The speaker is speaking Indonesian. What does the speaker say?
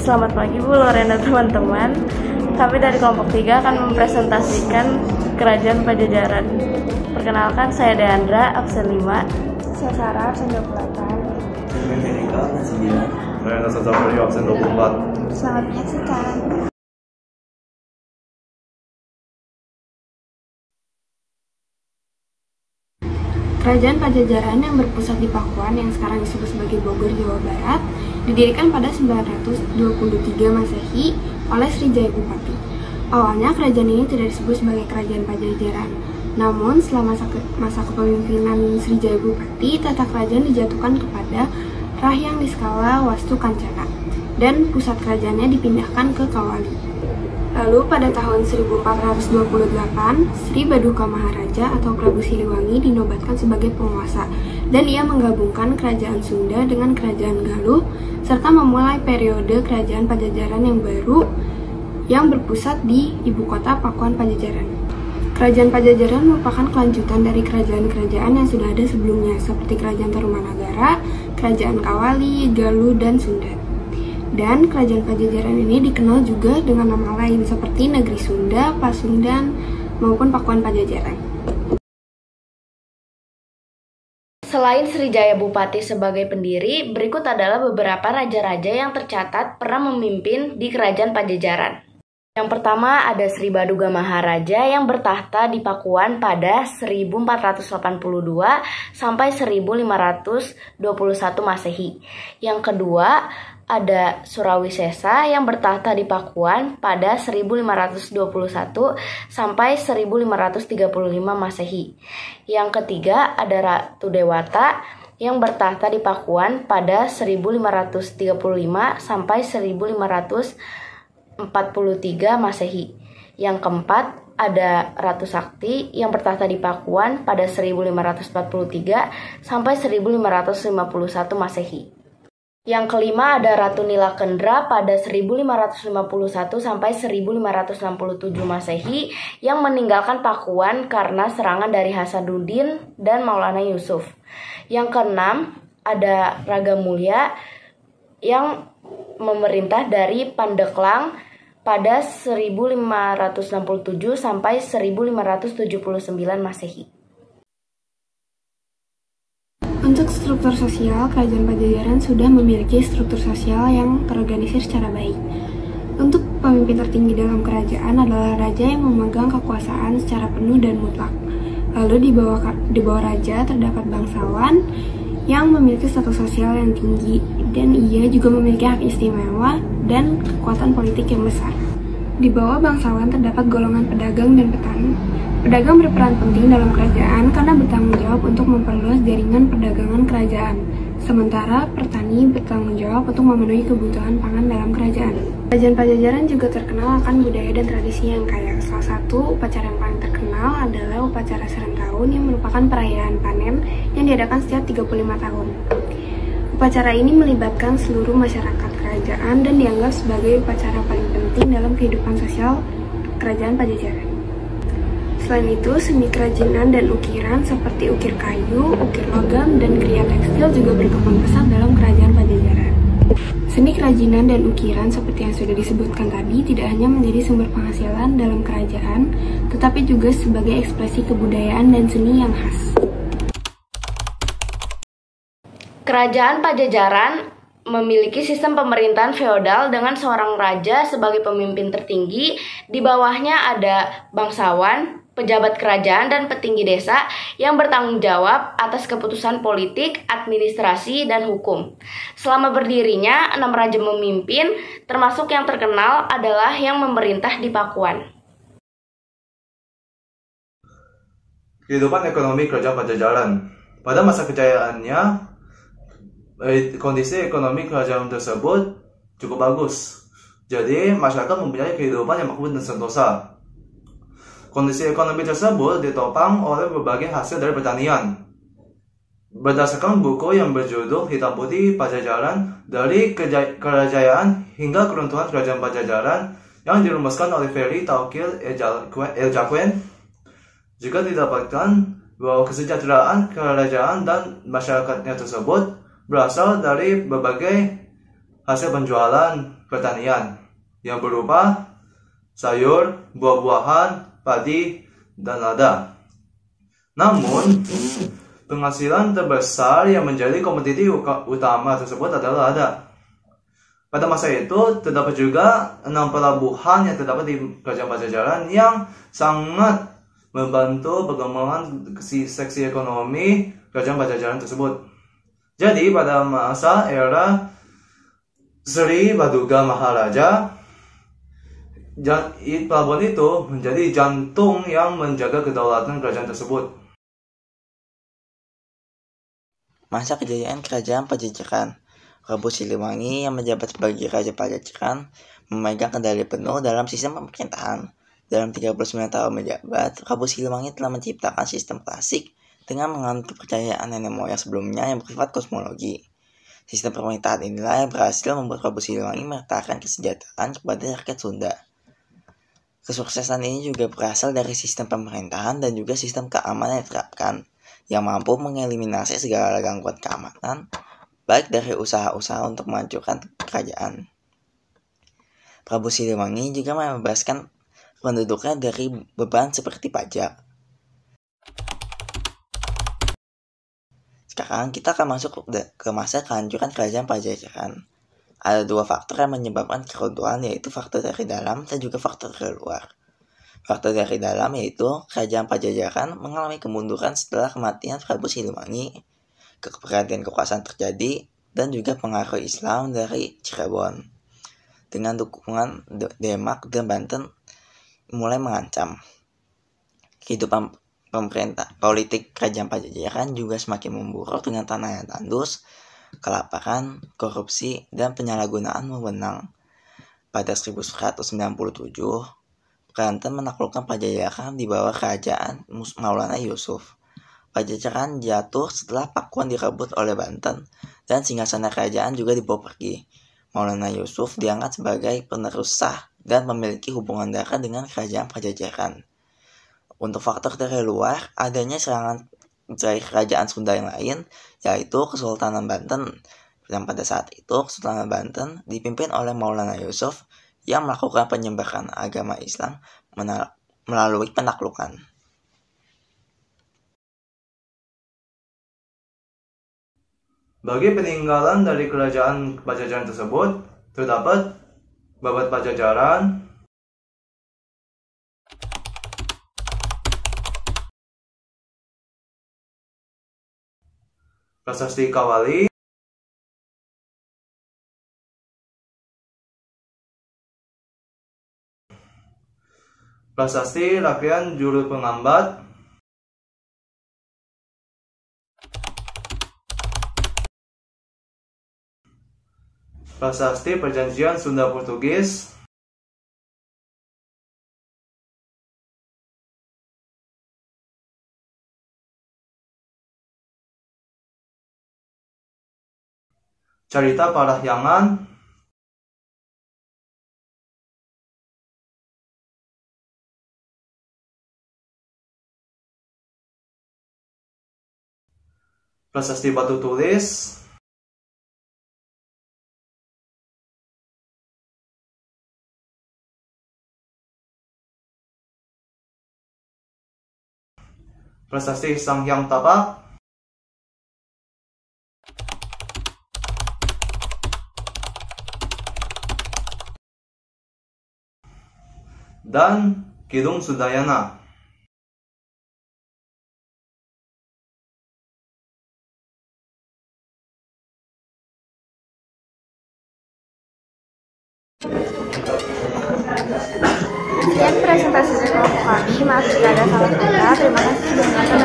Selamat pagi Bu Lorena teman-teman. Kami dari kelompok 3 akan mempresentasikan Kerajaan Pajajaran. Perkenalkan, saya Deandra, absen 5. Saya Sarah, absen 28. Saya Erika, absen 9. Saya Nasa Zafari, absen 24. Selamat menyaksikan. Kerajaan Pajajaran yang berpusat di Pakuan yang sekarang disebut sebagai Bogor, Jawa Barat, didirikan pada 923 Masehi oleh Srijaya Bupati. Awalnya kerajaan ini tidak disebut sebagai Kerajaan Pajajaran. Namun, selama masa kepemimpinan Srijaya Bupati, tata kerajaan dijatuhkan kepada Rahyang Niskala Wastu Kancana dan pusat kerajaannya dipindahkan ke Kawali. Lalu pada tahun 1428, Sri Baduka Maharaja atau Prabu Siliwangi dinobatkan sebagai penguasa dan ia menggabungkan kerajaan Sunda dengan kerajaan Galuh serta memulai periode kerajaan Pajajaran yang baru yang berpusat di ibu kota Pakuan Pajajaran. Kerajaan Pajajaran merupakan kelanjutan dari kerajaan-kerajaan yang sudah ada sebelumnya seperti Kerajaan Tarumanagara, Kerajaan Kawali, Galuh, dan Sunda. Dan kerajaan Pajajaran ini dikenal juga dengan nama lain seperti Negeri Sunda, Pasundan, maupun Pakuan Pajajaran. Selain Srijaya Bupati sebagai pendiri, berikut adalah beberapa raja-raja yang tercatat pernah memimpin di Kerajaan Pajajaran. Yang pertama ada Sri Baduga Maharaja yang bertahta di Pakuan pada 1482 sampai 1521 Masehi. Yang kedua ada Surawisesa yang bertahta di Pakuan pada 1521 sampai 1535 Masehi. Yang ketiga ada Ratu Dewata yang bertahta di Pakuan pada 1535 sampai 1543 Masehi. Yang keempat ada Ratu Sakti yang bertahta di Pakuan pada 1543 sampai 1551 Masehi. Yang kelima ada Ratu Nilakendra pada 1551 sampai 1567 Masehi yang meninggalkan Pakuan karena serangan dari Hasanuddin dan Maulana Yusuf. Yang keenam ada Raga Mulia yang memerintah dari Pandeglang pada 1567 sampai 1579 Masehi. Untuk struktur sosial, Kerajaan Pajajaran sudah memiliki struktur sosial yang terorganisir secara baik. Untuk pemimpin tertinggi dalam kerajaan adalah raja yang memegang kekuasaan secara penuh dan mutlak. Lalu di bawah raja terdapat bangsawan yang memiliki status sosial yang tinggi dan ia juga memiliki hak istimewa dan kekuatan politik yang besar. Di bawah bangsawan terdapat golongan pedagang dan petani. Pedagang berperan penting dalam kerajaan karena bertanggung jawab untuk memperluas jaringan perdagangan kerajaan. Sementara petani bertanggung jawab untuk memenuhi kebutuhan pangan dalam kerajaan. Kerajaan Pajajaran juga terkenal akan budaya dan tradisi yang kaya. Salah satu upacara yang paling terkenal adalah upacara Serentahun yang merupakan perayaan panen yang diadakan setiap 35 tahun. Upacara ini melibatkan seluruh masyarakat kerajaan dan dianggap sebagai upacara paling penting dalam kehidupan sosial Kerajaan Pajajaran. Selain itu, seni kerajinan dan ukiran seperti ukir kayu, ukir logam, dan kriya tekstil juga berkembang pesat dalam Kerajaan Pajajaran. Seni kerajinan dan ukiran seperti yang sudah disebutkan tadi tidak hanya menjadi sumber penghasilan dalam kerajaan, tetapi juga sebagai ekspresi kebudayaan dan seni yang khas. Kerajaan Pajajaran memiliki sistem pemerintahan feodal dengan seorang raja sebagai pemimpin tertinggi. Di bawahnya ada bangsawan, pejabat kerajaan, dan petinggi desa yang bertanggung jawab atas keputusan politik, administrasi, dan hukum. Selama berdirinya, 6 raja memimpin, termasuk yang terkenal adalah yang memerintah di Pakuan. Kehidupan ekonomi Kerajaan Pajajaran. Pada masa kejayaannya, kondisi ekonomi kerajaan tersebut cukup bagus. Jadi, masyarakat mempunyai kehidupan yang makmur dan sentosa. Kondisi ekonomi tersebut ditopang oleh berbagai hasil dari pertanian. Berdasarkan buku yang berjudul Hitam Putih Pajajaran dari Kerajaan hingga Keruntuhan Kerajaan Pajajaran yang dirumuskan oleh Ferry Taukil El-Jaquen, juga didapatkan bahwa kesejahteraan kerajaan dan masyarakatnya tersebut berasal dari berbagai hasil penjualan pertanian yang berupa sayur, buah-buahan, padi, dan lada. Namun, penghasilan terbesar yang menjadi komoditi utama tersebut adalah lada. Pada masa itu, terdapat juga 6 pelabuhan yang terdapat di Kerajaan Pajajaran yang sangat membantu perkembangan seksi ekonomi Kerajaan Pajajaran tersebut. Jadi, pada masa era Sri Baduga Maharaja, pelabuhan itu menjadi jantung yang menjaga kedaulatan kerajaan tersebut. Masa kejayaan Kerajaan Pajajaran. Prabu Siliwangi yang menjabat sebagai Raja Pajajaran memegang kendali penuh dalam sistem pemerintahan. Dalam 39 tahun menjabat, Prabu Siliwangi telah menciptakan sistem klasik dengan menganut kepercayaan nenek moyang sebelumnya yang bersifat kosmologi. Sistem pemerintahan inilah yang berhasil membuat Prabu Siliwangi meletakkan kesejahteraan kepada rakyat Sunda. Kesuksesan ini juga berasal dari sistem pemerintahan dan juga sistem keamanan yang diterapkan, yang mampu mengeliminasi segala gangguan keamanan, baik dari usaha-usaha untuk menghancurkan kerajaan. Prabu Siliwangi juga membebaskan penduduknya dari beban seperti pajak. Sekarang kita akan masuk ke masa kehancuran Kerajaan Pajajaran. Ada 2 faktor yang menyebabkan keruntuhan, yaitu faktor dari dalam dan juga faktor dari luar. Faktor dari dalam yaitu Kerajaan Pajajaran mengalami kemunduran setelah kematian Prabu Siliwangi, kepergantian kekuasaan terjadi, dan juga pengaruh Islam dari Cirebon. Dengan dukungan Demak dan Banten mulai mengancam. Kehidupan pemerintah politik Kerajaan Pajajaran juga semakin memburuk dengan tanah yang tandus, kelaparan, korupsi, dan penyalahgunaan wewenang. Pada 1197, Banten menaklukkan Pajajaran di bawah kerajaan Maulana Yusuf. Pajajaran jatuh setelah Pakuan direbut oleh Banten dan singgasana kerajaan juga dibawa pergi. Maulana Yusuf diangkat sebagai penerus sah dan memiliki hubungan darah dengan Kerajaan Pajajaran. Untuk faktor dari luar, adanya serangan dari kerajaan Sunda yang lain, yaitu Kesultanan Banten. Dan pada saat itu, Kesultanan Banten dipimpin oleh Maulana Yusuf yang melakukan penyebaran agama Islam melalui penaklukan. Bagi peninggalan dari kerajaan Pajajaran tersebut, terdapat Babat Pajajaran, Prasasti Kawali, Prasasti Rakyat Juru Pengambat, Prasasti Perjanjian Sunda Portugis, Carita Parahyangan, Prasasti Batu Tulis, Prasasti Sanghyang Tapak, dan Kidung Sudayana. Sekian presentasi dari kelompok kami. Maaf jika ada salah kata. Terima kasih sudah menonton.